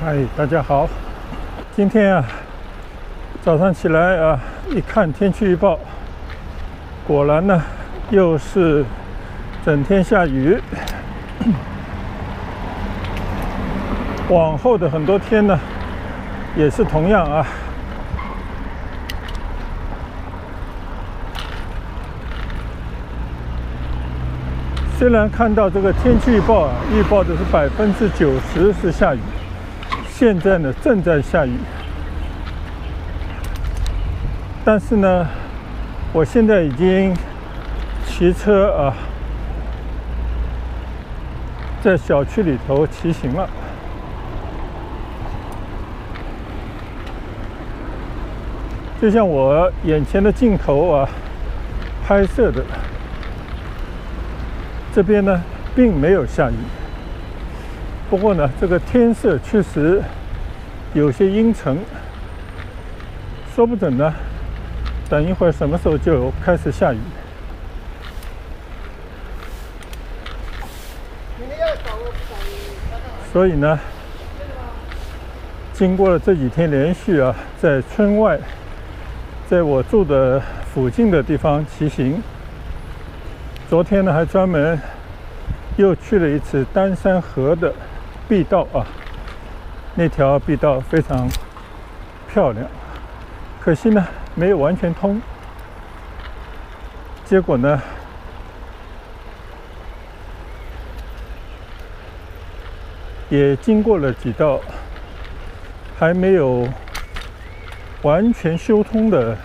嗨，大家好。今天早上起来一看天气预报，果然呢又是整天下雨。往后的很多天呢也是同样虽然看到这个天气预报预报的是90%是下雨，现在呢正在下雨，但是呢，我现在已经骑车在小区里头骑行了。就像我眼前的镜头拍摄的，这边呢并没有下雨。不过呢，这个天色确实有些阴沉，说不准呢，等一会儿什么时候就开始下雨。所以呢，经过了这几天连续在村外，在我住的附近的地方骑行。昨天呢，还专门又去了一次丹山河的碧道那条碧道非常漂亮，可惜呢没有完全通。结果呢，也经过了几道还没有完全修通的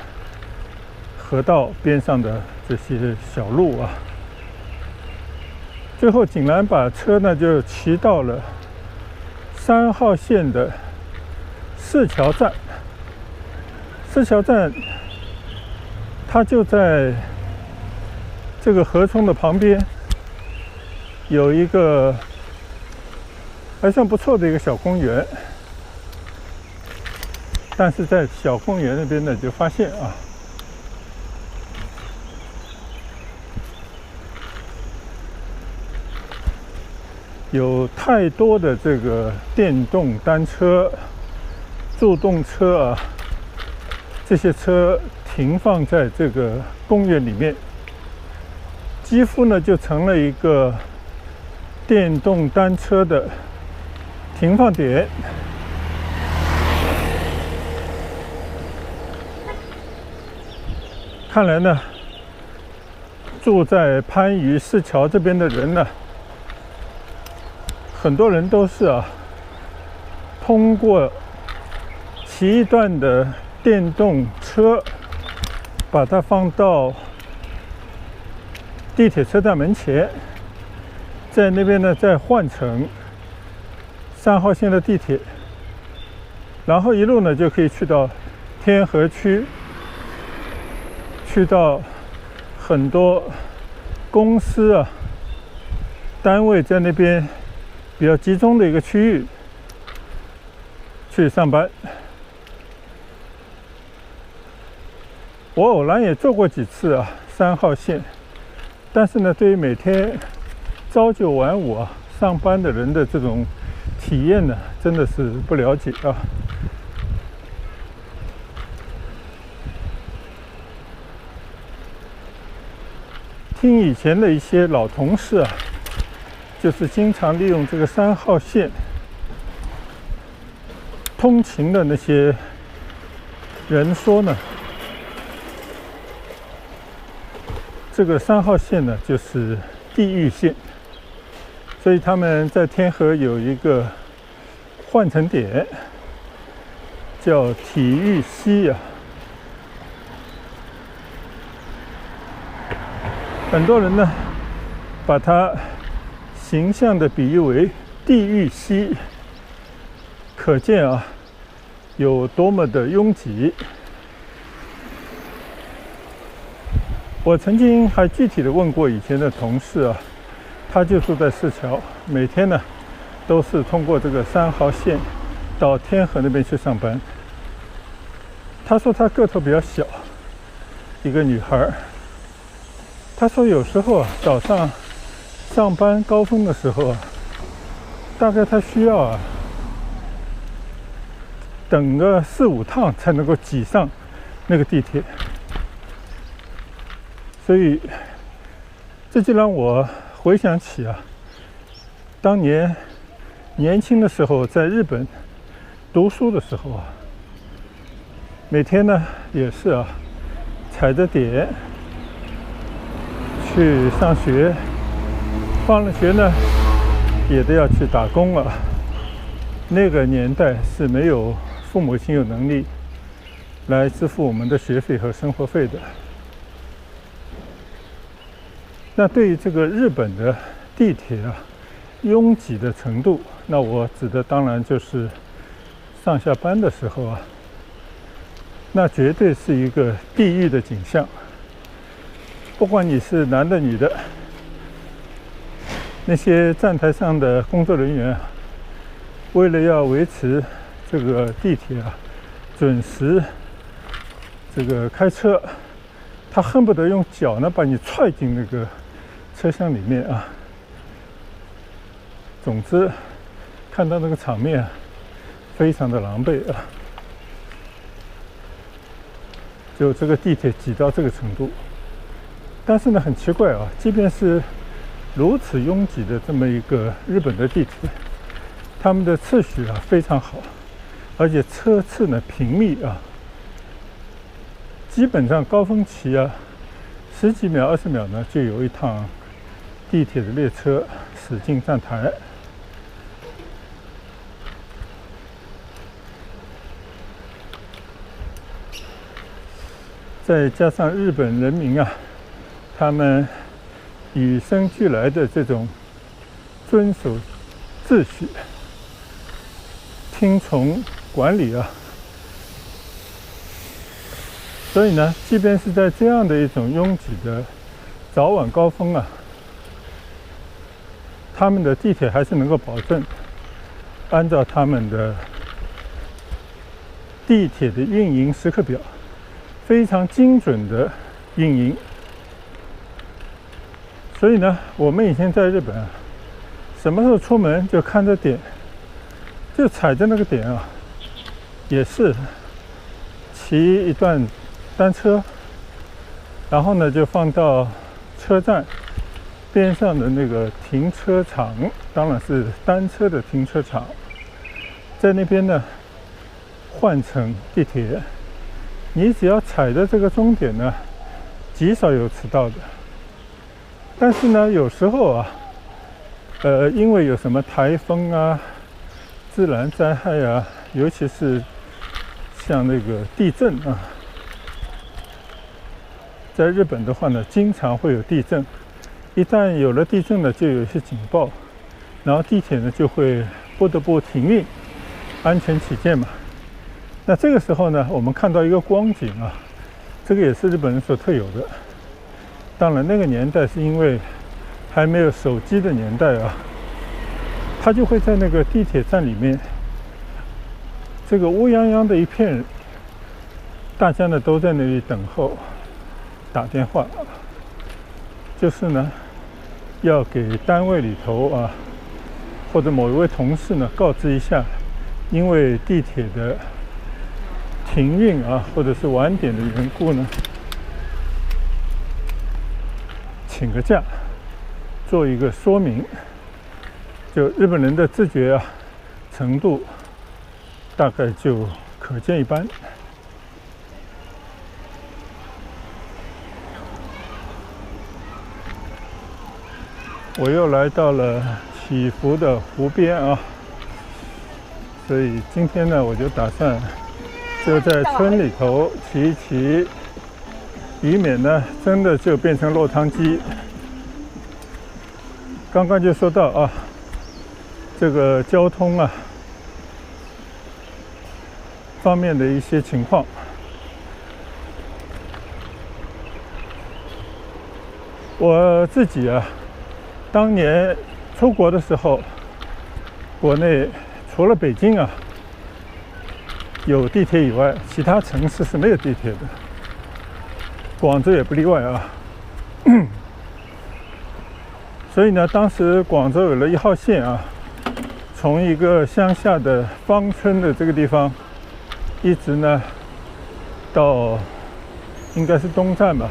河道边上的这些小路最后竟然把车呢就骑到了3号线的市桥站。市桥站它就在这个河涌的旁边，有一个还算不错的一个小公园。但是在小公园那边呢，就发现有太多的这个电动单车、助动车这些车停放在这个公园里面，几乎呢就成了一个电动单车的停放点。看来呢，住在番禺市桥这边的人呢，很多人都是通过骑一段的电动车，把它放到地铁车站门前，在那边呢再换乘3号线的地铁，然后一路呢就可以去到天河区，去到很多公司单位在那边比较集中的一个区域去上班。我偶然也坐过几次3号线，但是呢，对于每天朝9晚5上班的人的这种体验呢，真的是不了解听以前的一些老同事就是经常利用这个3号线通勤的那些人说呢，这个3号线呢就是地狱线，所以他们在天河有一个换乘点叫体育西很多人呢把它形象的比喻为地狱西，可见有多么的拥挤。我曾经还具体的问过以前的同事他就住在市桥，每天呢都是通过这个3号线到天河那边去上班。他说他个头比较小，一个女孩。他说有时候早上上班高峰的时候大概他需要等个4、5趟才能够挤上那个地铁。所以这就让我回想起当年年轻的时候在日本读书的时候每天呢也是踩着点去上学，放了学呢也都要去打工那个年代是没有父母亲有能力来支付我们的学费和生活费的。那对于这个日本的地铁拥挤的程度，那我指的当然就是上下班的时候那绝对是一个地狱的景象。不管你是男的女的，那些站台上的工作人员为了要维持这个地铁准时这个开车，他恨不得用脚呢把你踹进那个车厢里面总之看到那个场面非常的狼狈就这个地铁挤到这个程度。但是呢很奇怪即便是如此拥挤的这么一个日本的地铁，他们的秩序非常好，而且车次呢频密基本上高峰期10几秒20秒呢就有一趟地铁的列车驶进站台。再加上日本人民他们与生俱来的这种遵守秩序、听从管理所以呢，即便是在这样的一种拥挤的早晚高峰他们的地铁还是能够保证按照他们的地铁的运营时刻表非常精准的运营。所以呢，我们以前在日本什么时候出门就看着点，就踩着那个点也是骑一段单车，然后呢就放到车站边上的那个停车场，当然是单车的停车场，在那边呢换乘地铁。你只要踩着这个终点呢，极少有迟到的。但是呢，有时候因为有什么台风自然灾害尤其是像那个地震在日本的话呢，经常会有地震。一旦有了地震呢，就有一些警报，然后地铁呢就会不得不停运，安全起见嘛。那这个时候呢，我们看到一个光景这个也是日本人所特有的。当然那个年代是因为还没有手机的年代他就会在那个地铁站里面，这个乌泱泱的一片，大家呢都在那里等候打电话，就是呢要给单位里头或者某一位同事呢告知一下，因为地铁的停运或者是晚点的缘故呢，请个假，做一个说明。就日本人的自觉程度，大概就可见一斑。我又来到了起伏的湖边所以今天呢，我就打算就在村里头骑一骑，以免呢真的就变成落汤鸡。刚刚就说到这个交通方面的一些情况。我自己当年出国的时候，国内除了北京有地铁以外，其他城市是没有地铁的，广州也不例外所以呢，当时广州有了1号线从一个乡下的芳村的这个地方一直呢到应该是东站吧，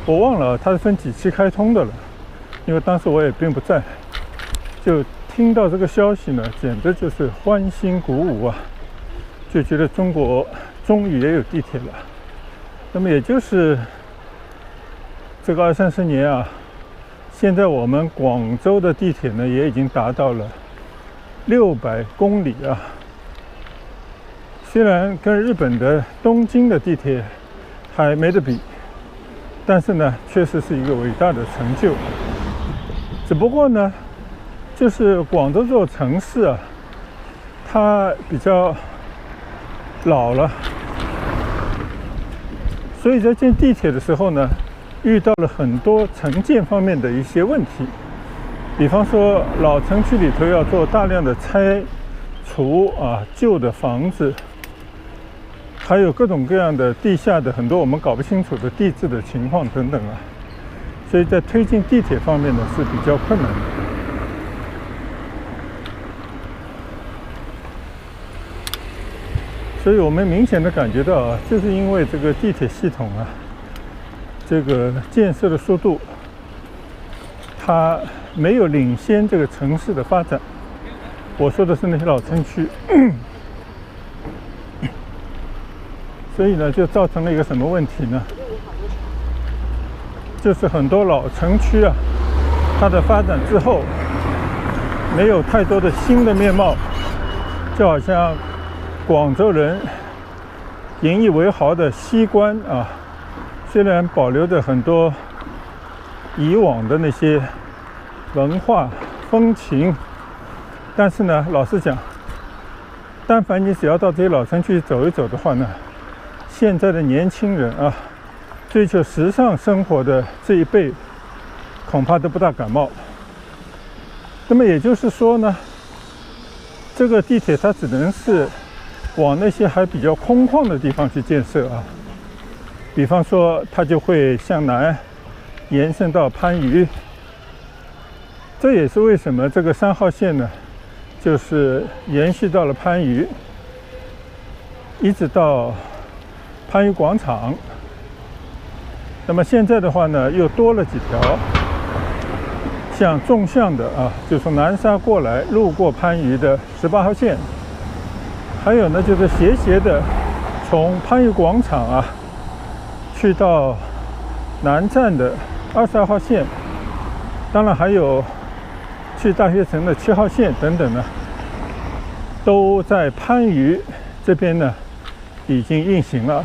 我忘了它是分几期开通的了，因为当时我也并不在，就听到这个消息呢，简直就是欢欣鼓舞啊，就觉得中国终于也有地铁了。那么也就是这个20-30年啊，现在我们广州的地铁呢也已经达到了600公里啊。虽然跟日本的东京的地铁还没得比，但是呢，确实是一个伟大的成就。只不过呢，就是广州这座城市啊，它比较老了，所以在建地铁的时候呢，遇到了很多城建方面的一些问题。比方说，老城区里头要做大量的拆除啊，旧的房子。还有各种各样的地下的很多我们搞不清楚的地质的情况等等啊，所以在推进地铁方面呢是比较困难的。所以我们明显的感觉到啊，就是因为这个地铁系统啊，这个建设的速度，它没有领先这个城市的发展。我说的是那些老城区。所以呢，就造成了一个什么问题呢？就是很多老城区啊，它的发展之后，没有太多的新的面貌，就好像广州人引以为豪的西关啊，虽然保留着很多以往的那些文化风情，但是呢，老实讲，但凡你只要到这些老城区走一走的话呢，现在的年轻人啊，追求时尚生活的这一辈，恐怕都不大感冒。那么也就是说呢，这个地铁它只能是往那些还比较空旷的地方去建设啊。比方说，它就会向南延伸到番禺。这也是为什么这个3号线呢，就是延续到了番禺，一直到番禺广场。那么现在的话呢，又多了几条像纵向的啊，就从南沙过来，路过番禺的18号线，还有呢就是斜斜的从番禺广场啊去到南站的22号线，当然还有去大学城的7号线等等呢，都在番禺这边呢已经运行了。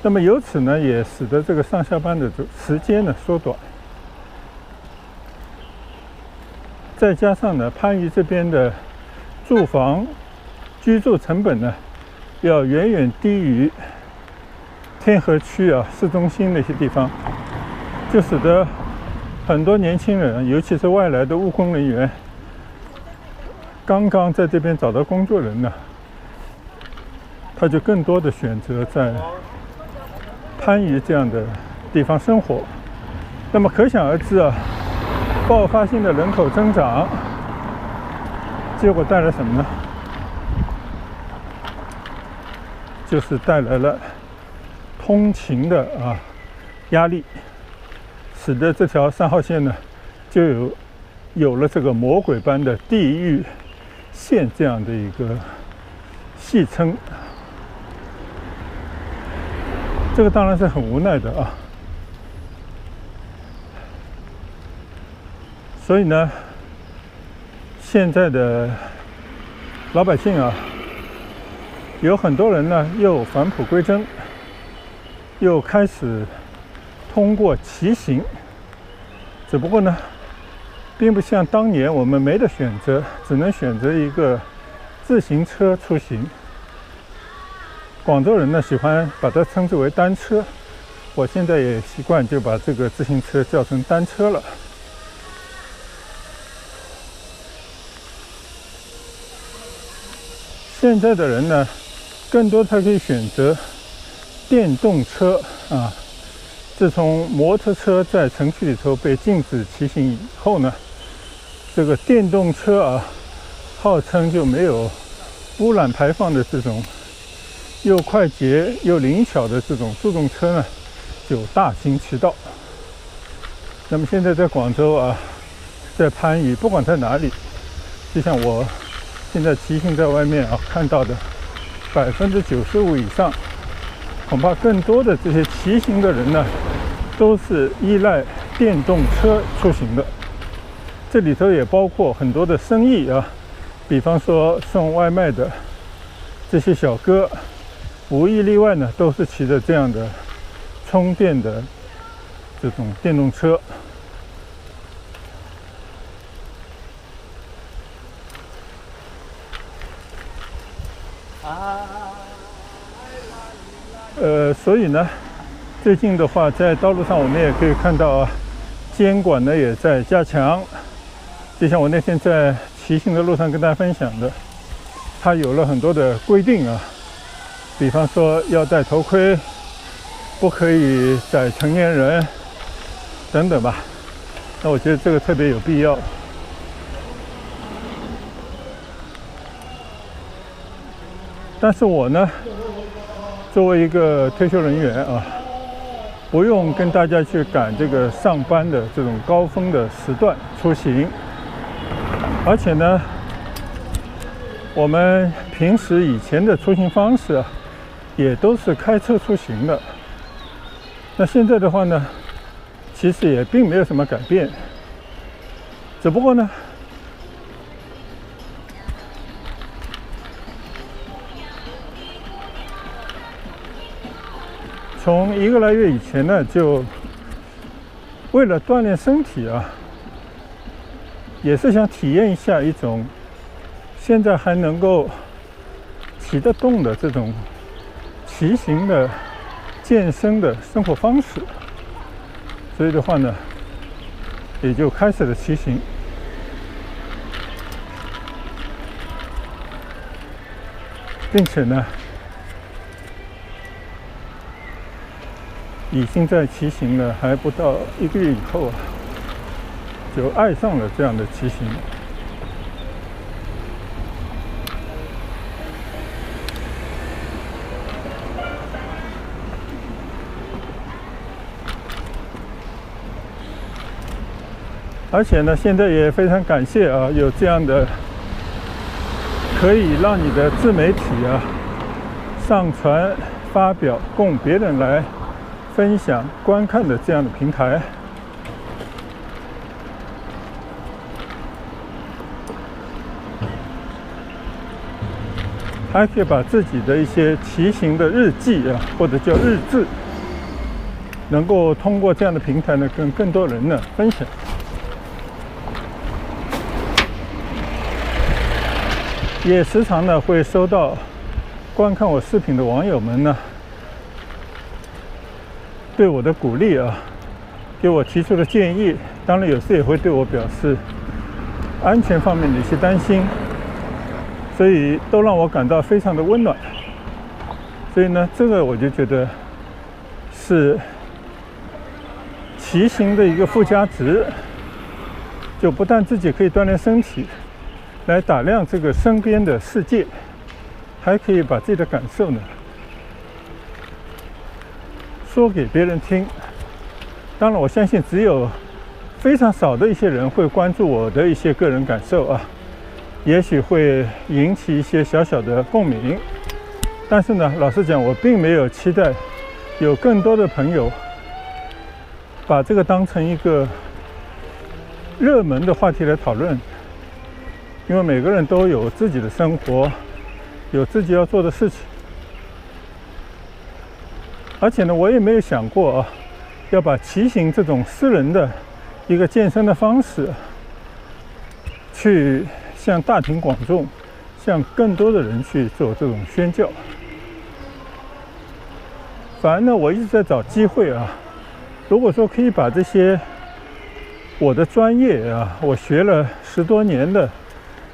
那么由此呢，也使得这个上下班的时间呢缩短。再加上呢，番禺这边的住房居住成本呢，要远远低于天河区啊市中心那些地方，就使得很多年轻人，尤其是外来的务工人员，刚刚在这边找到工作人呢，他就更多的选择在番禺这样的地方生活。那么可想而知啊，爆发性的人口增长，结果带来什么呢？就是带来了通勤的压力，使得这条3号线呢就有了这个魔鬼般的地狱线这样的一个戏称。这个当然是很无奈的啊。所以呢，现在的老百姓啊，有很多人呢又返璞归真，又开始通过骑行。只不过呢，并不像当年我们没得选择，只能选择一个自行车出行。广州人呢喜欢把它称之为单车，我现在也习惯就把这个自行车叫成单车了。现在的人呢，更多他可以选择电动车啊。自从摩托车在城区里头被禁止骑行以后呢，这个电动车啊，号称就没有污染排放的这种又快捷又灵巧的这种助动车呢，就大行其道。那么现在在广州啊，在番禺，不管在哪里，就像我现在骑行在外面啊看到的，95%以上，恐怕更多的这些骑行的人呢，都是依赖电动车出行的。这里头也包括很多的生意啊，比方说送外卖的这些小哥，无一例外呢，都是骑着这样的充电的这种电动车。所以呢，最近的话，在道路上我们也可以看到啊，监管呢也在加强。就像我那天在骑行的路上跟大家分享的，它有了很多的规定啊，比方说要戴头盔，不可以载成年人等等吧。那我觉得这个特别有必要。但是我呢，作为一个退休人员啊，不用跟大家去赶这个上班的这种高峰的时段出行，而且呢，我们平时以前的出行方式啊，也都是开车出行的。那现在的话呢，其实也并没有什么改变，只不过呢，从1个来月以前呢，就为了锻炼身体啊，也是想体验一下一种现在还能够骑得动的这种骑行的健身的生活方式，所以的话呢，也就开始了骑行。并且呢，已经在骑行了还不到1个月以后啊，就爱上了这样的骑行。而且呢，现在也非常感谢啊，有这样的可以让你的自媒体啊上传发表，供别人来分享观看的这样的平台。还可以把自己的一些骑行的日记啊，或者叫日志，能够通过这样的平台呢，跟更多人呢分享。也时常呢会收到观看我视频的网友们呢对我的鼓励啊，给我提出的建议，当然有时也会对我表示安全方面的一些担心，所以都让我感到非常的温暖。所以呢，这个我就觉得是骑行的一个附加值，就不但自己可以锻炼身体，来打量这个身边的世界，还可以把自己的感受呢说给别人听。当然我相信只有非常少的一些人会关注我的一些个人感受啊，也许会引起一些小小的共鸣，但是呢，老实讲，我并没有期待有更多的朋友把这个当成一个热门的话题来讨论，因为每个人都有自己的生活，有自己要做的事情。而且呢，我也没有想过啊，要把骑行这种私人的一个健身的方式，去向大庭广众，向更多的人去做这种宣教。反而呢，我一直在找机会啊，如果说可以把这些我的专业啊，我学了10多年的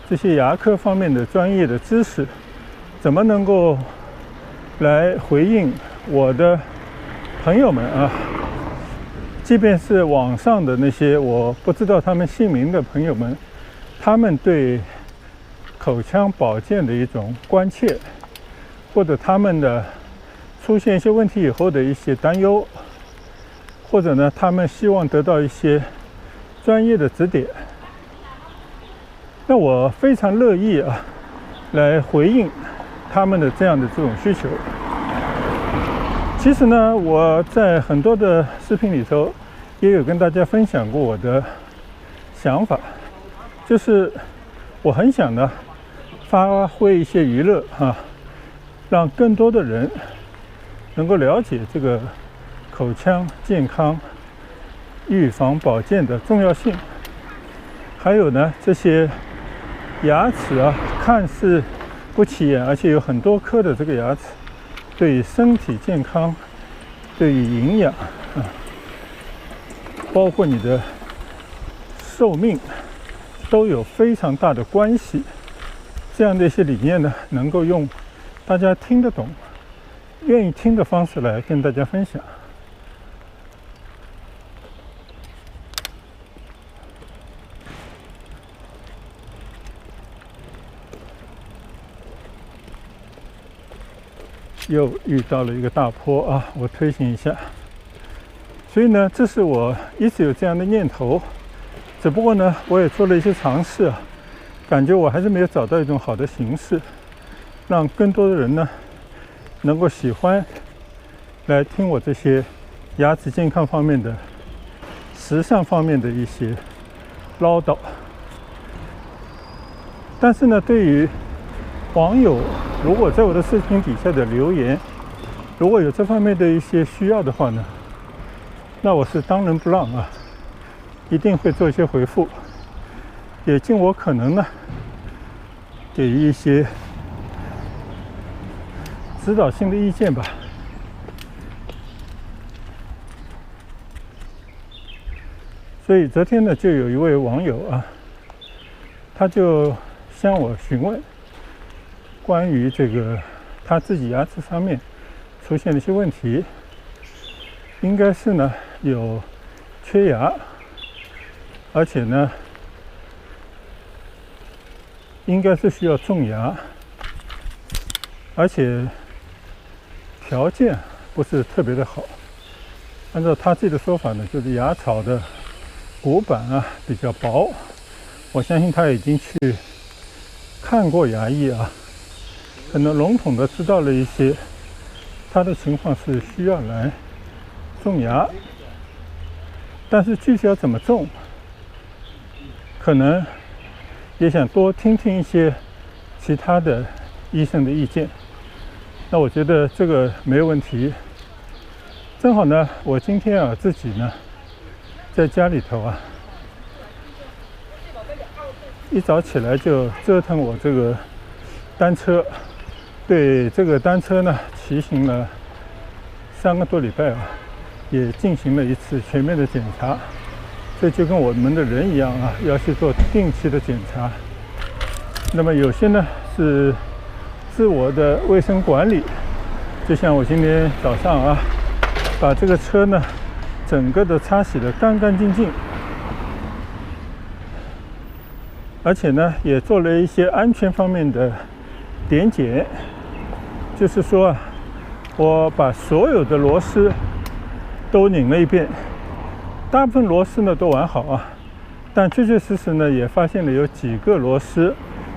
这些牙科方面的专业的知识，怎么能够来回应我的朋友们啊，即便是网上的那些我不知道他们姓名的朋友们，他们对口腔保健的一种关切，或者他们的出现一些问题以后的一些担忧，或者呢，他们希望得到一些专业的指点。那我非常乐意来回应他们的这种需求。其实呢，我在很多的视频里头也有跟大家分享过我的想法，就是我很想呢发挥一些娱乐让更多的人能够了解这个口腔健康、预防保健的重要性。还有呢，这些牙齿看似不起眼，而且有很多颗的这个牙齿，对于身体健康、对于营养包括你的寿命都有非常大的关系。这样的一些理念呢，能够用大家听得懂、愿意听的方式来跟大家分享。又遇到了一个大坡我推行一下。所以呢，这是我一直有这样的念头，只不过呢，我也做了一些尝试感觉我还是没有找到一种好的形式，让更多的人呢能够喜欢来听我这些牙齿健康方面的、时尚方面的一些唠叨。但是呢，对于网友如果在我的视频底下的留言，如果有这方面的一些需要的话呢，那我是当仁不让一定会做一些回复，也尽我可能呢给予一些指导性的意见吧。所以昨天呢，就有一位网友他就向我询问关于这个他自己牙齿上面出现了一些问题，应该是呢有缺牙，而且呢应该是需要种牙，而且条件不是特别的好。按照他自己的说法呢，就是牙槽的骨板比较薄。我相信他已经去看过牙医可能笼统的知道了一些他的情况是需要来种牙，但是具体要怎么种，可能也想多听听一些其他的医生的意见。那我觉得这个没有问题。正好呢，我今天自己呢在家里头一早起来就折腾我这个单车，对这个单车呢骑行了3个多礼拜也进行了一次全面的检查。这就跟我们的人一样要去做定期的检查。那么有些呢是自我的卫生管理，就像我今天早上把这个车呢整个的擦洗得干干净净，而且呢也做了一些安全方面的点检，就是说我把所有的螺丝都拧了一遍，大部分螺丝呢都完好但确确实实呢也发现了有几个螺丝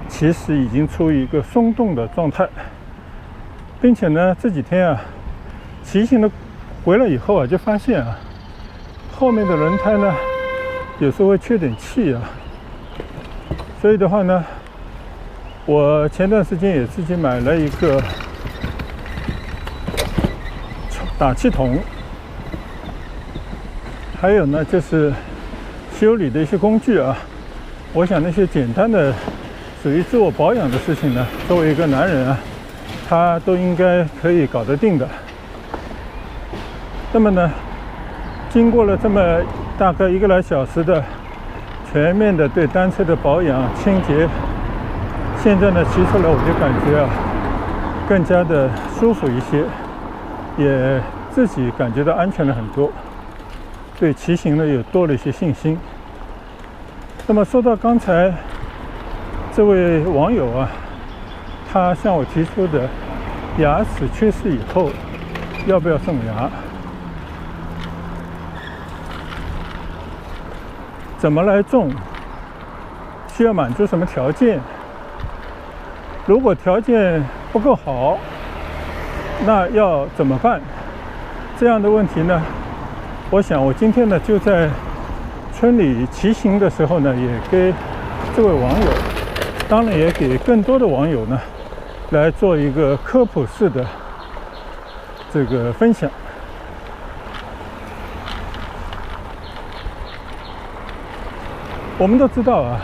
其实已经处于一个松动的状态，并且呢这几天骑行的回来以后就发现后面的轮胎呢有时候会缺点气所以的话呢，我前段时间也自己买了一个打气筒，还有呢就是修理的一些工具我想那些简单的属于自我保养的事情呢，作为一个男人他都应该可以搞得定的。那么呢，经过了这么大概1个来小时的全面的对单车的保养清洁，现在呢骑出来我就感觉更加的舒服一些，也自己感觉到安全了很多，对骑行呢也多了一些信心。那么说到刚才这位网友他向我提出的牙齿缺失以后要不要种牙？怎么来种？需要满足什么条件？如果条件不够好，那要怎么办？这样的问题呢，我想我今天呢就在村里骑行的时候呢，也给这位网友，当然也给更多的网友呢，来做一个科普式的这个分享。我们都知道啊，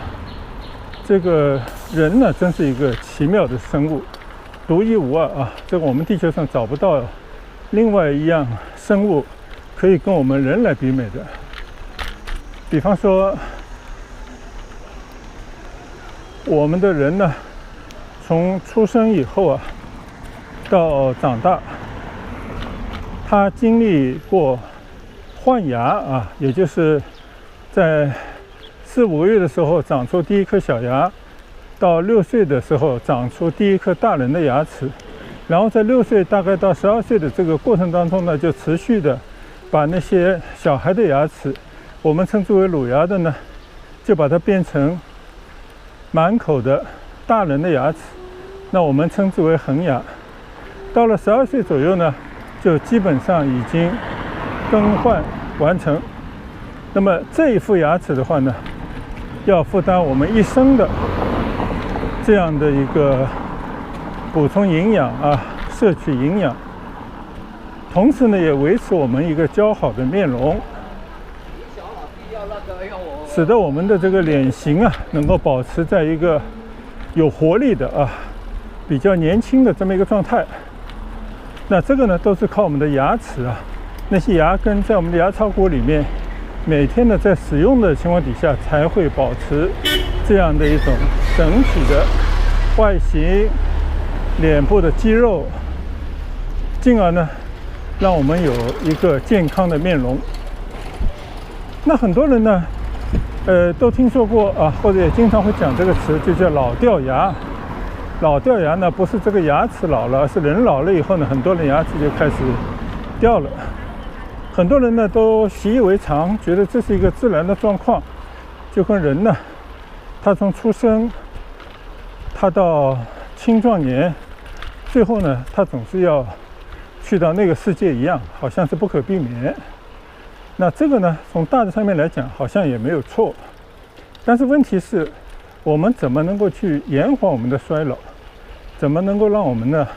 这个人呢，真是一个奇妙的生物，独一无二啊！这个我们地球上找不到另外一样生物可以跟我们人来比美的。比方说，我们的人呢，从出生以后啊，到长大，他经历过换牙啊，也就是在4、5个月的时候长出第一颗小牙，到6岁的时候长出第一颗大人的牙齿，然后在6岁大概到12岁的这个过程当中呢，就持续的把那些小孩的牙齿，我们称之为乳牙的呢，就把它变成满口的大人的牙齿，那我们称之为恒牙。到了12岁左右呢，就基本上已经更换完成。那么这一副牙齿的话呢，要负担我们一生的这样的一个补充营养啊，摄取营养，同时呢也维持我们一个姣好的面容，使得我们的这个脸型啊能够保持在一个有活力的啊比较年轻的这么一个状态。那这个呢都是靠我们的牙齿啊，那些牙根在我们的牙槽骨里面每天呢在使用的情况底下才会保持这样的一种整体的外形、脸部的肌肉，进而呢让我们有一个健康的面容。那很多人呢都听说过啊，或者也经常会讲这个词，就叫老掉牙。老掉牙呢不是这个牙齿老了，而是人老了以后呢，很多人牙齿就开始掉了。很多人呢都习以为常，觉得这是一个自然的状况，就跟人呢，他从出生，他到青壮年，最后呢，他总是要去到那个世界一样，好像是不可避免。那这个呢，从大致上面来讲，好像也没有错。但是问题是，我们怎么能够去延缓我们的衰老？怎么能够让我们呢，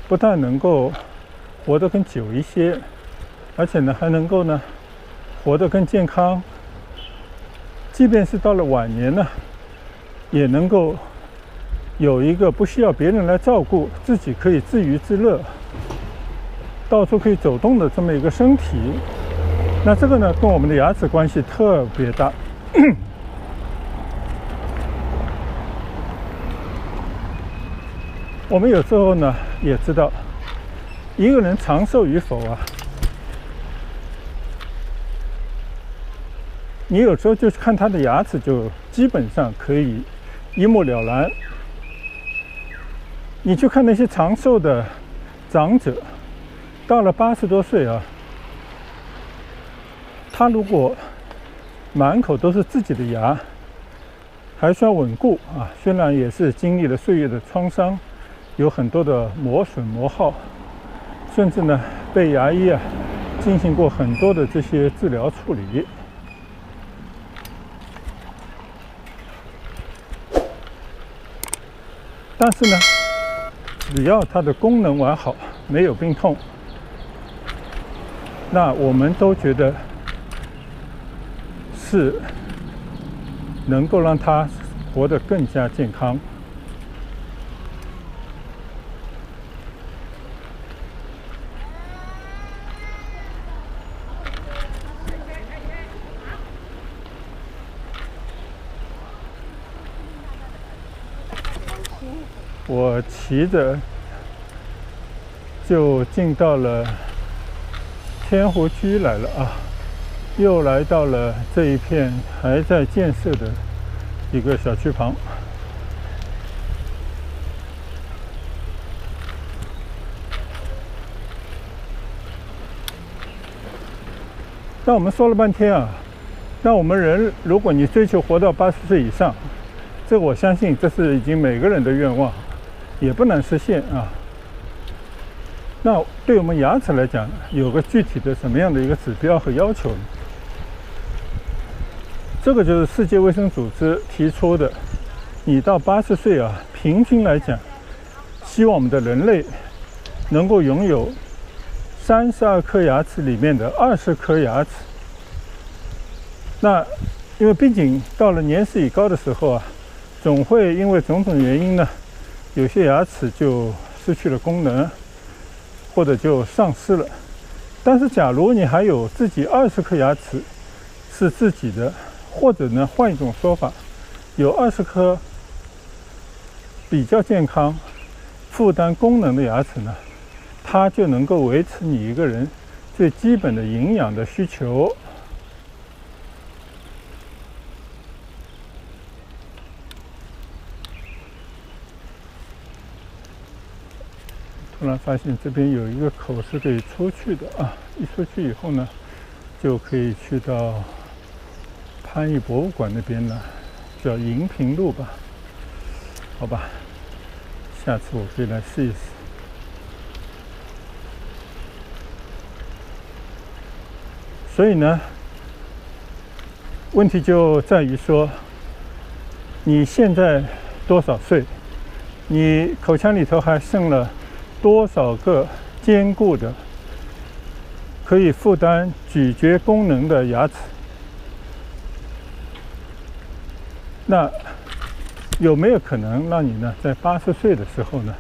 不但能够活得更久一些，而且呢还能够呢活得更健康，即便是到了晚年呢，也能够有一个不需要别人来照顾，自己可以自娱自乐，到处可以走动的这么一个身体。那这个呢跟我们的牙齿关系特别大。我们有时候呢也知道，一个人长寿与否啊，你有时候就看他的牙齿，就基本上可以一目了然。你去看那些长寿的长者，到了80多岁啊，他如果满口都是自己的牙，还算稳固啊，虽然也是经历了岁月的创伤，有很多的磨损磨耗，甚至呢被牙医啊进行过很多的这些治疗处理。但是呢，只要它的功能完好，没有病痛，那我们都觉得是能够让它活得更加健康。我骑着就进到了天湖居来了啊，又来到了这一片还在建设的一个小区旁。那我们说了半天啊，那我们人，如果你追求活到80岁以上，这我相信这是已经每个人的愿望，也不难实现啊。那对我们牙齿来讲，有个具体的什么样的一个指标和要求呢？这个就是世界卫生组织提出的，你到80岁啊，平均来讲，希望我们的人类能够拥有32颗牙齿里面的20颗牙齿。那因为毕竟到了年事已高的时候啊，总会因为种种原因呢，有些牙齿就失去了功能，或者就丧失了。但是假如你还有自己20颗牙齿是自己的，或者呢换一种说法，有20颗比较健康、负担功能的牙齿呢，它就能够维持你一个人最基本的营养的需求。突然发现这边有一个口是可以出去的啊，一出去以后呢，就可以去到潘邑博物馆那边了，叫银平路吧？好吧，下次我可以来试一试。所以呢，问题就在于说，你现在多少岁？你口腔里头还剩了多少个坚固的、可以负担咀嚼功能的牙齿？那有没有可能让你呢，在80岁的时候呢，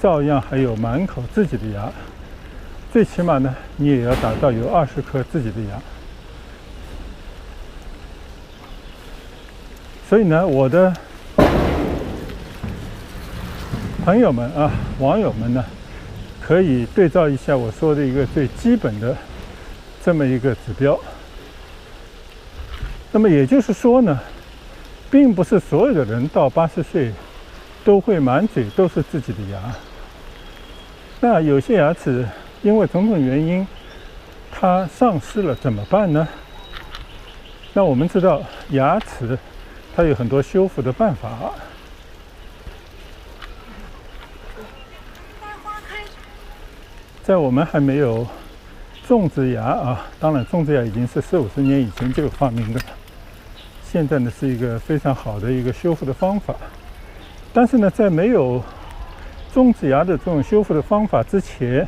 照样还有满口自己的牙？最起码呢，你也要达到有20颗自己的牙。所以呢，我的朋友们啊，网友们呢，可以对照一下我说的一个最基本的这么一个指标。那么也就是说呢，并不是所有的人到80岁都会满嘴都是自己的牙。那有些牙齿因为种种原因它丧失了怎么办呢？那我们知道牙齿它有很多修复的办法。在我们还没有种植牙啊，当然种植牙已经是40-50年以前就有发明的了，现在呢是一个非常好的一个修复的方法。但是呢，在没有种植牙的这种修复的方法之前，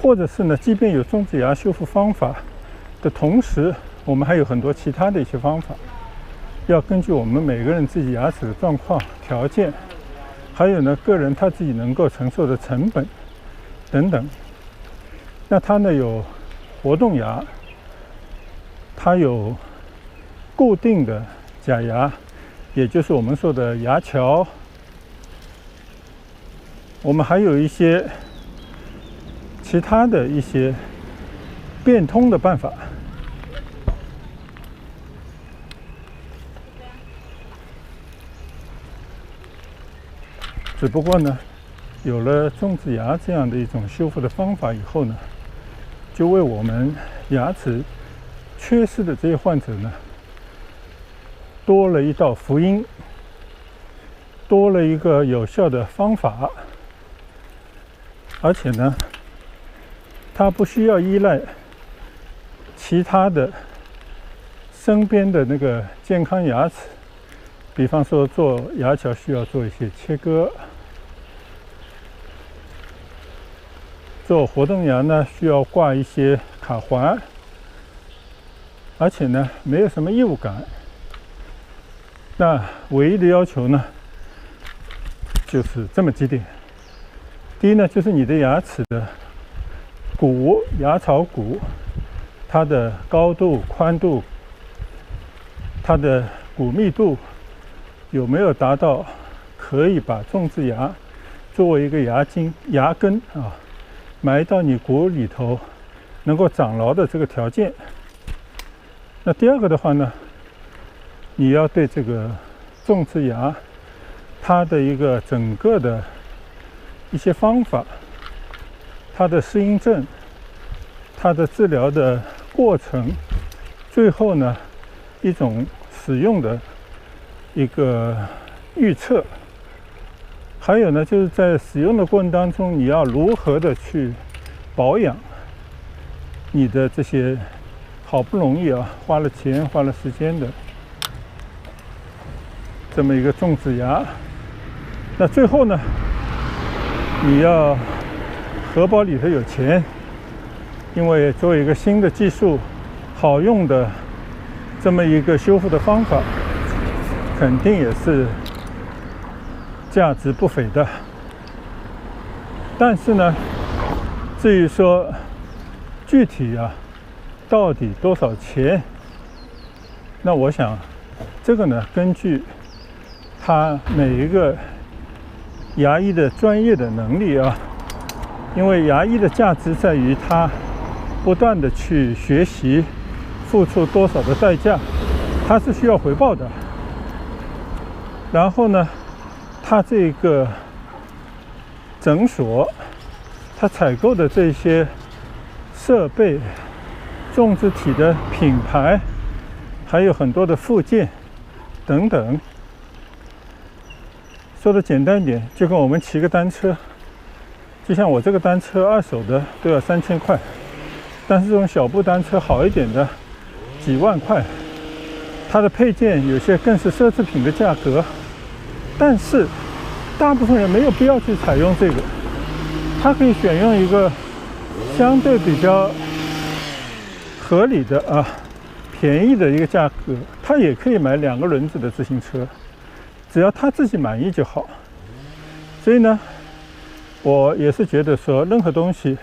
或者是呢，即便有种植牙修复方法的同时，我们还有很多其他的一些方法，要根据我们每个人自己牙齿的状况、条件，还有呢个人他自己能够承受的成本等等。那它呢有活动牙，它有固定的假牙，也就是我们说的牙桥。我们还有一些其他的一些变通的办法。只不过呢，有了种植牙这样的一种修复的方法以后呢，就为我们牙齿缺失的这些患者呢，多了一道福音，多了一个有效的方法。而且呢，它不需要依赖其他的身边的那个健康牙齿，比方说做牙桥需要做一些切割，做活动牙呢需要挂一些卡环，而且呢没有什么异物感。那唯一的要求呢，就是这么几点。第一呢，就是你的牙齿的骨、牙槽骨，它的高度、宽度，它的骨密度有没有达到可以把种植牙作为一个牙根啊埋到你骨里头能够长牢的这个条件。那第二个的话呢，你要对这个种植牙它的一个整个的一些方法，它的适应症，它的治疗的过程，最后呢一种使用的一个预测。还有呢，就是在使用的过程当中，你要如何的去保养你的这些好不容易花了钱花了时间的这么一个种植芽。那最后呢，你要荷包里头有钱，因为作为一个新的技术好用的这么一个修复的方法，肯定也是价值不菲的。但是呢，至于说具体到底多少钱，那我想这个呢，根据他每一个牙医的专业的能力因为牙医的价值在于他不断的去学习，付出多少的代价，他是需要回报的。然后呢，他这个诊所他采购的这些设备、种植体的品牌，还有很多的附件等等。说的简单一点，就跟我们骑个单车，就像我这个单车二手的都要3000块，但是这种小步单车好一点的几万块，它的配件有些更是奢侈品的价格。但是大部分人没有必要去采用这个，他可以选用一个相对比较合理的便宜的一个价格，他也可以买2个轮子的自行车，只要他自己满意就好。所以呢，我也是觉得说，任何东西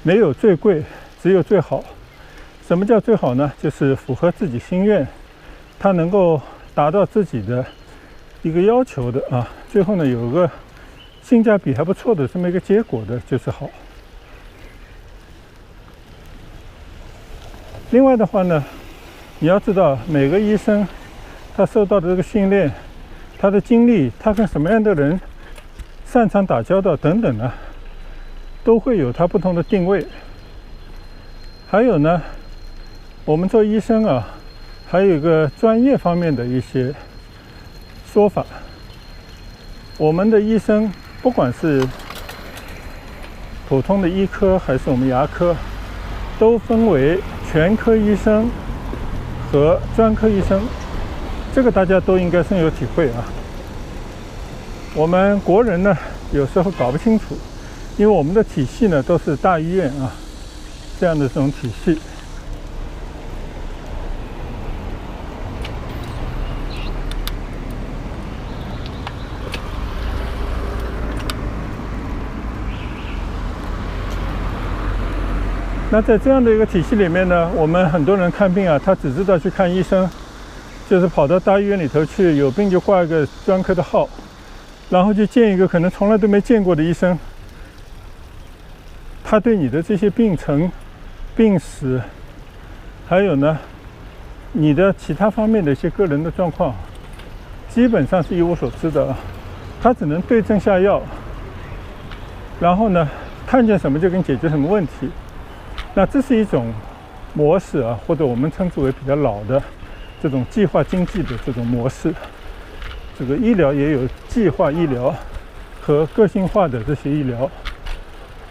没有最贵，只有最好。什么叫最好呢？就是符合自己心愿，它能够达到自己的一个要求的最后呢有个性价比还不错的这么一个结果的，就是好。另外的话呢，你要知道每个医生他受到的这个训练，他的经历，他跟什么样的人擅长打交道等等呢，都会有他不同的定位。还有呢，我们做医生还有一个专业方面的一些说法。我们的医生不管是普通的医科还是我们牙科，都分为全科医生和专科医生，这个大家都应该深有体会我们国人呢有时候搞不清楚，因为我们的体系呢都是大医院这样的这种体系。那在这样的一个体系里面呢，我们很多人看病他只知道去看医生，就是跑到大医院里头去，有病就挂一个专科的号，然后就见一个可能从来都没见过的医生，他对你的这些病程、病史，还有呢你的其他方面的一些个人的状况，基本上是一无所知的他只能对症下药，然后呢看见什么就给你解决什么问题。那这是一种模式或者我们称之为比较老的这种计划经济的这种模式。这个医疗也有计划医疗和个性化的这些医疗，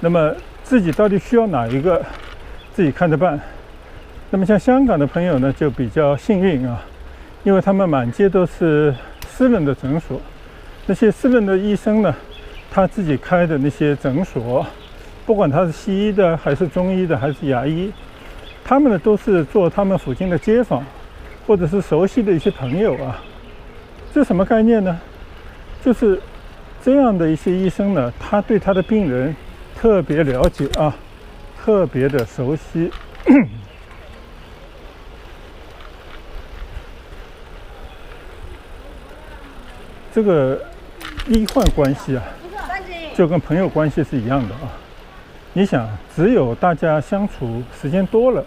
那么自己到底需要哪一个，自己看着办。那么像香港的朋友呢就比较幸运因为他们满街都是私人的诊所，那些私人的医生呢，他自己开的那些诊所，不管他是西医的还是中医的还是牙医，他们呢都是做他们附近的街坊或者是熟悉的一些朋友这什么概念呢？就是这样的一些医生呢，他对他的病人特别了解特别的熟悉这个医患关系就跟朋友关系是一样的你想，只有大家相处时间多了，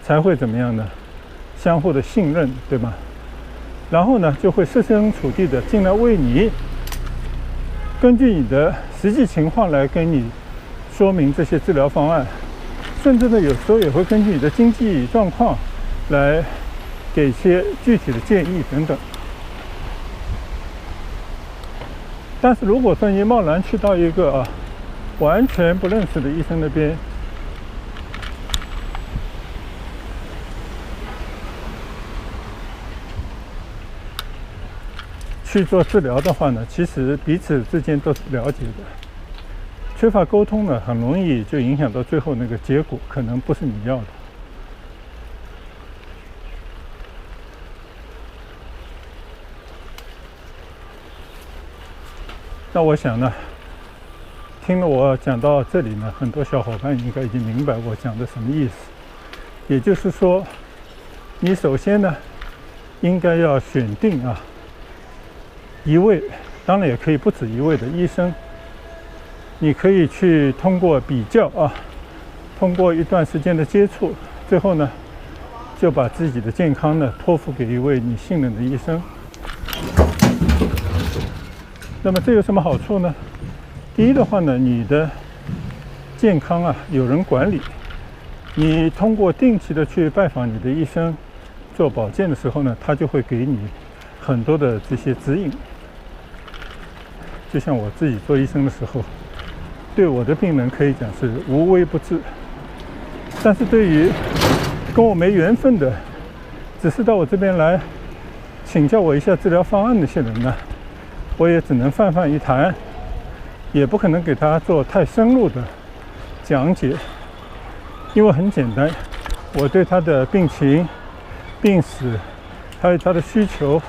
才会怎么样呢？相互的信任，对吗？然后呢，就会设身处地的尽量为你，根据你的实际情况来跟你说明这些治疗方案。甚至呢有时候也会根据你的经济状况来给一些具体的建议等等。但是如果说你贸然去到一个完全不认识的医生那边，去做治疗的话呢，其实彼此之间都是了解的。缺乏沟通呢，很容易就影响到最后那个结果，可能不是你要的。那我想呢，听了我讲到这里呢，很多小伙伴应该已经明白我讲的什么意思。也就是说，你首先呢，应该要选定一位，当然也可以不止一位的医生。你可以去通过比较通过一段时间的接触，最后呢，就把自己的健康呢托付给一位你信任的医生。那么这有什么好处呢？第一的话呢，你的健康有人管理，你通过定期的去拜访你的医生做保健的时候呢，他就会给你很多的这些指引。就像我自己做医生的时候，对我的病人可以讲是无微不至，但是对于跟我没缘分的，只是到我这边来请教我一下治疗方案那些人呢，我也只能泛泛一谈，也不可能给他做太深入的讲解，因为很简单，我对他的病情、病史，还有他的需求，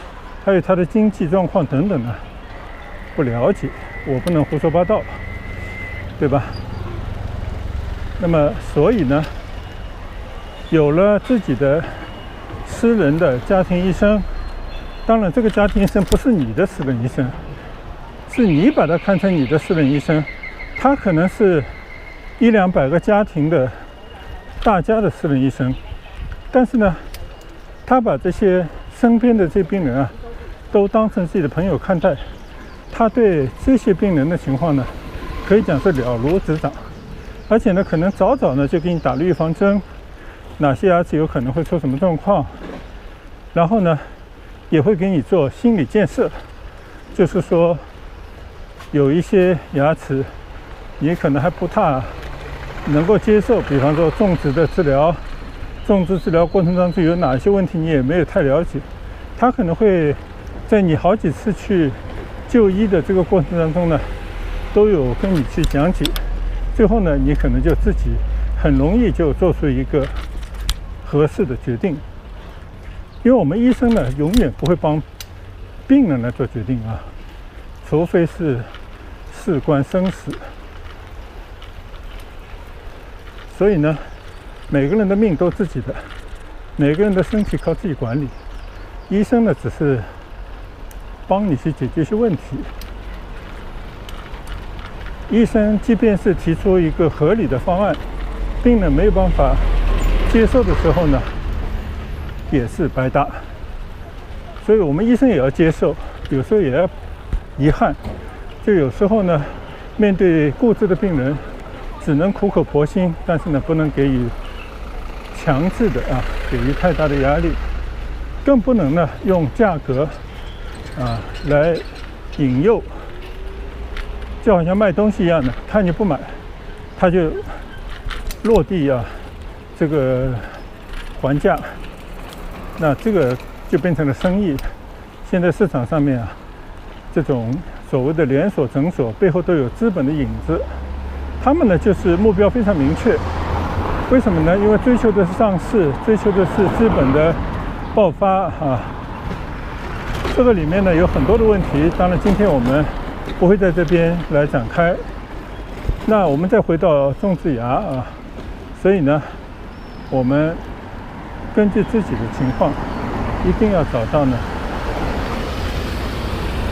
还有他的经济状况等等呢，不了解，我不能胡说八道，对吧？那么所以呢，有了自己的私人的家庭医生，当然这个家庭医生不是你的私人医生，是你把他看成你的私人医生，他可能是100-200个家庭的大家的私人医生，但是呢，他把这些身边的这些病人都当成自己的朋友看待，他对这些病人的情况呢，可以讲是了如指掌，而且呢，可能早呢就给你打了预防针，哪些牙齿有可能会出什么状况，然后呢，也会给你做心理建设，就是说，有一些牙齿你可能还不太能够接受，比方说种植的治疗，种植治疗过程当中有哪些问题你也没有太了解，他可能会在你好几次去就医的这个过程当中呢，都有跟你去讲解，最后呢，你可能就自己很容易就做出一个合适的决定，因为我们医生呢，永远不会帮病人来做决定除非是事关生死。所以呢，每个人的命都自己的，每个人的身体靠自己管理，医生呢只是帮你去解决一些问题。医生即便是提出一个合理的方案，病人没有办法接受的时候呢，也是白搭。所以我们医生也要接受，有时候也要遗憾，就有时候呢，面对固执的病人，只能苦口婆心，但是呢，不能给予强制的给予太大的压力，更不能呢用价格来引诱，就好像卖东西一样的，看你不买，他就落地这个还价，那这个就变成了生意。现在市场上面这种所谓的连锁诊所背后都有资本的影子，他们呢就是目标非常明确。为什么呢？因为追求的是上市，追求的是资本的爆发这个里面呢有很多的问题，当然今天我们不会在这边来展开。那我们再回到种植牙所以呢，我们根据自己的情况，一定要找到呢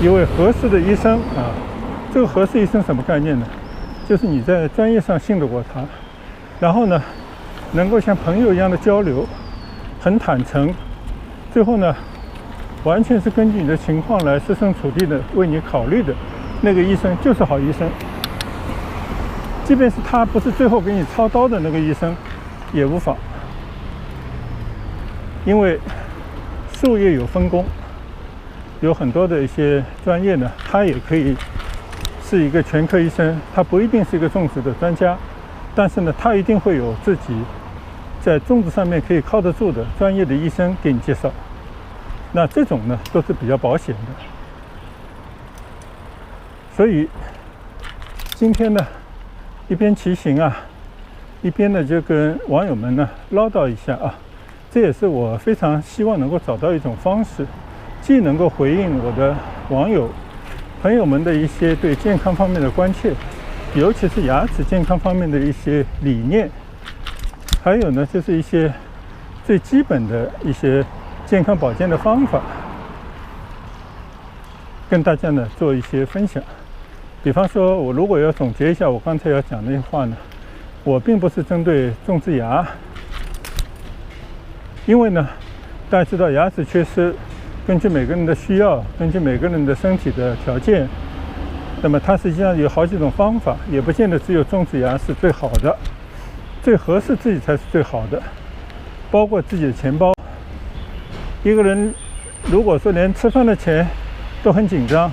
一位合适的医生这个合适医生什么概念呢？就是你在专业上信得过他，然后呢，能够像朋友一样的交流，很坦诚，最后呢，完全是根据你的情况来设身处地的为你考虑的那个医生就是好医生。即便是他不是最后给你操刀的那个医生，也无妨，因为术业有分工，有很多的一些专业呢，他也可以是一个全科医生，他不一定是一个种植的专家，但是呢，他一定会有自己在种植上面可以靠得住的专业的医生给你介绍。那这种呢，都是比较保险的。所以今天呢，一边骑行啊，一边呢就跟网友们呢唠叨一下啊，这也是我非常希望能够找到一种方式，既能够回应我的网友朋友们的一些对健康方面的关切，尤其是牙齿健康方面的一些理念，还有呢就是一些最基本的一些健康保健的方法，跟大家呢做一些分享。比方说，我如果要总结一下我刚才要讲那些话呢，我并不是针对种植牙，因为呢，大家知道牙齿缺失，根据每个人的需要，根据每个人的身体的条件，那么它实际上有好几种方法，也不见得只有种植牙是最好的，最合适自己才是最好的，包括自己的钱包。一个人如果说连吃饭的钱都很紧张，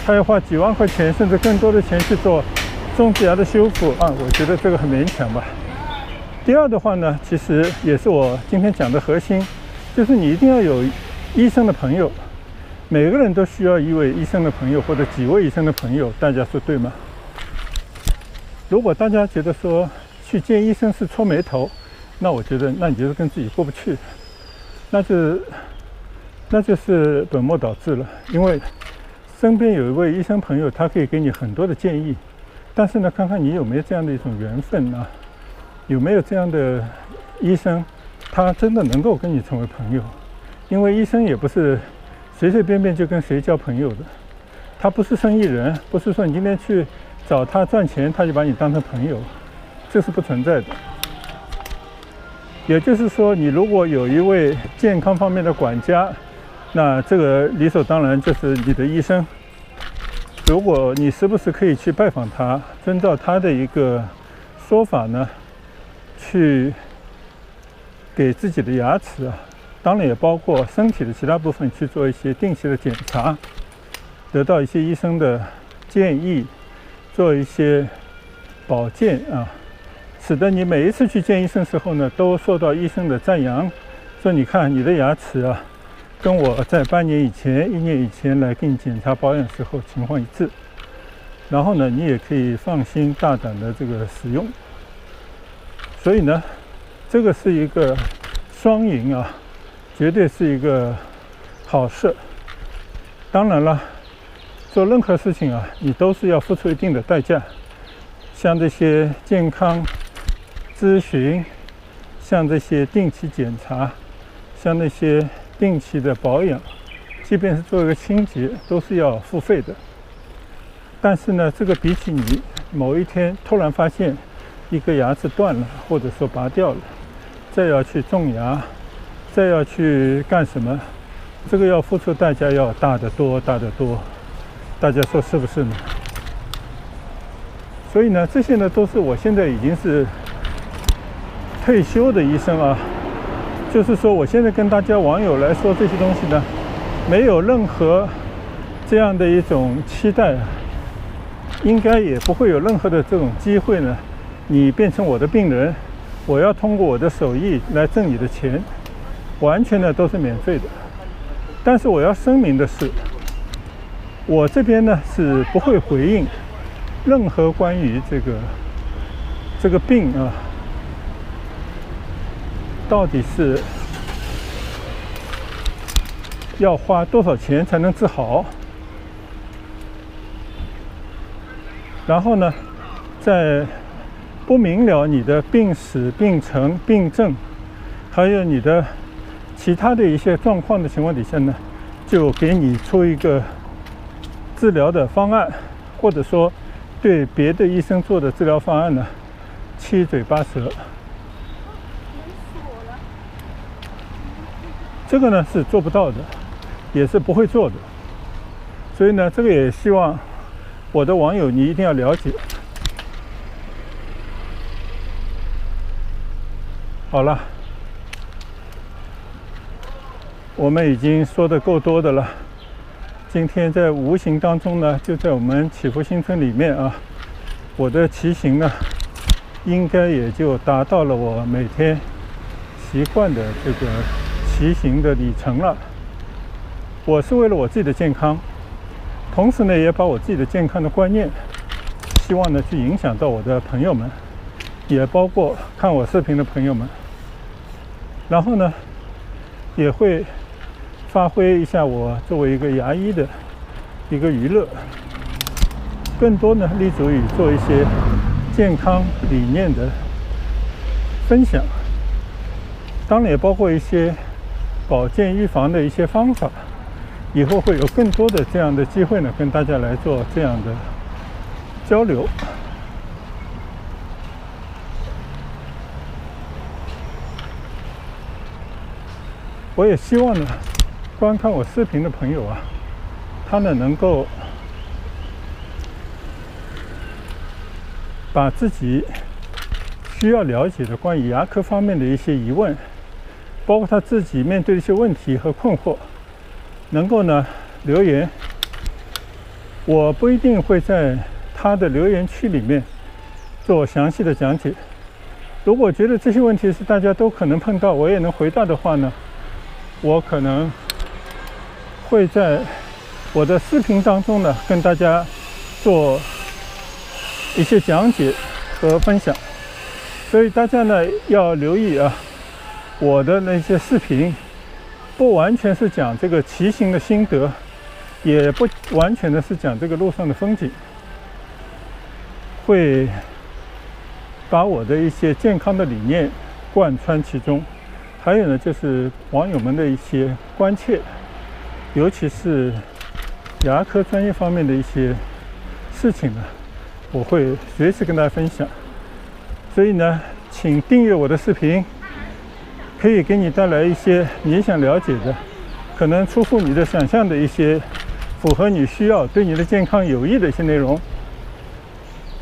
他要花几万块钱甚至更多的钱去做种植牙的修复啊，我觉得这个很勉强吧。第二的话呢，其实也是我今天讲的核心，就是你一定要有医生的朋友，每个人都需要一位医生的朋友或者几位医生的朋友，大家说对吗？如果大家觉得说去见医生是戳眉头，那我觉得那你就是跟自己过不去，那就是本末倒置了。因为身边有一位医生朋友，他可以给你很多的建议，但是呢，看看你有没有这样的一种缘分啊，有没有这样的医生，他真的能够跟你成为朋友。因为医生也不是随随便便就跟谁交朋友的，他不是生意人，不是说你今天去找他赚钱，他就把你当成朋友，这是不存在的。也就是说，你如果有一位健康方面的管家，那这个理所当然就是你的医生。如果你时不时可以去拜访他，遵照他的一个说法呢，去给自己的牙齿啊，当然也包括身体的其他部分去做一些定期的检查，得到一些医生的建议，做一些保健啊，使得你每一次去见医生的时候呢，都受到医生的赞扬，说你看你的牙齿啊，跟我在半年以前、1年以前来给你检查保养时候情况一致，然后呢，你也可以放心大胆的这个使用。所以呢，这个是一个双赢啊，绝对是一个好事。当然了，做任何事情啊，你都是要付出一定的代价，像这些健康咨询，像这些定期检查，像那些定期的保养，即便是做一个清洁，都是要付费的。但是呢，这个比起你某一天突然发现一个牙齿断了，或者说拔掉了，再要去种牙，再要去干什么，这个要付出代价要大得多，大得多。大家说是不是呢？所以呢，这些呢都是我现在已经是退休的医生啊。就是说，我现在跟大家网友来说这些东西呢，没有任何这样的一种期待，应该也不会有任何的这种机会呢。你变成我的病人，我要通过我的手艺来挣你的钱，完全呢都是免费的。但是我要声明的是，我这边呢是不会回应任何关于这个病啊，到底是要花多少钱才能治好？然后呢，在不明了你的病史、病程、病症，还有你的其他的一些状况的情况底下呢，就给你出一个治疗的方案，或者说对别的医生做的治疗方案呢，七嘴八舌。这个呢是做不到的，也是不会做的。所以呢，这个也希望我的网友你一定要了解。好了，我们已经说的够多的了。今天在无形当中呢，就在我们祈福新村里面啊，我的骑行呢，应该也就达到了我每天习惯的这个骑行的里程了。我是为了我自己的健康，同时呢，也把我自己的健康的观念，希望呢去影响到我的朋友们，也包括看我视频的朋友们。然后呢，也会发挥一下我作为一个牙医的一个娱乐，更多呢立足于做一些健康理念的分享，当然也包括一些保健预防的一些方法。以后会有更多的这样的机会呢，跟大家来做这样的交流。我也希望呢，观看我视频的朋友啊，他呢能够把自己需要了解的关于牙科方面的一些疑问，包括他自己面对的一些问题和困惑，能够呢留言。我不一定会在他的留言区里面做详细的讲解。如果觉得这些问题是大家都可能碰到，我也能回答的话呢，我可能会在我的视频当中呢跟大家做一些讲解和分享。所以大家呢要留意啊，我的那些视频不完全是讲这个骑行的心得，也不完全的是讲这个路上的风景，会把我的一些健康的理念贯穿其中。还有呢，就是网友们的一些关切，尤其是牙科专业方面的一些事情呢，我会随时跟大家分享。所以呢，请订阅我的视频，可以给你带来一些你想了解的，可能出乎你的想象的一些符合你需要、对你的健康有益的一些内容。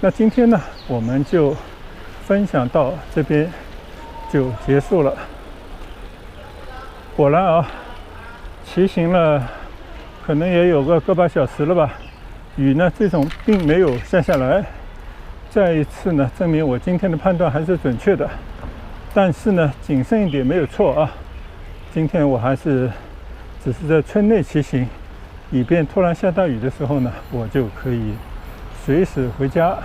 那今天呢，我们就分享到这边就结束了。果然啊，骑行了可能也有个把小时了吧，雨呢这种并没有下来。再一次呢，证明我今天的判断还是准确的。但是呢，谨慎一点没有错啊。今天我还是只是在村内骑行，以便突然下大雨的时候呢，我就可以随时回家。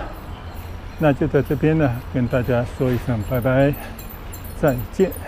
那就在这边呢，跟大家说一声拜拜，再见。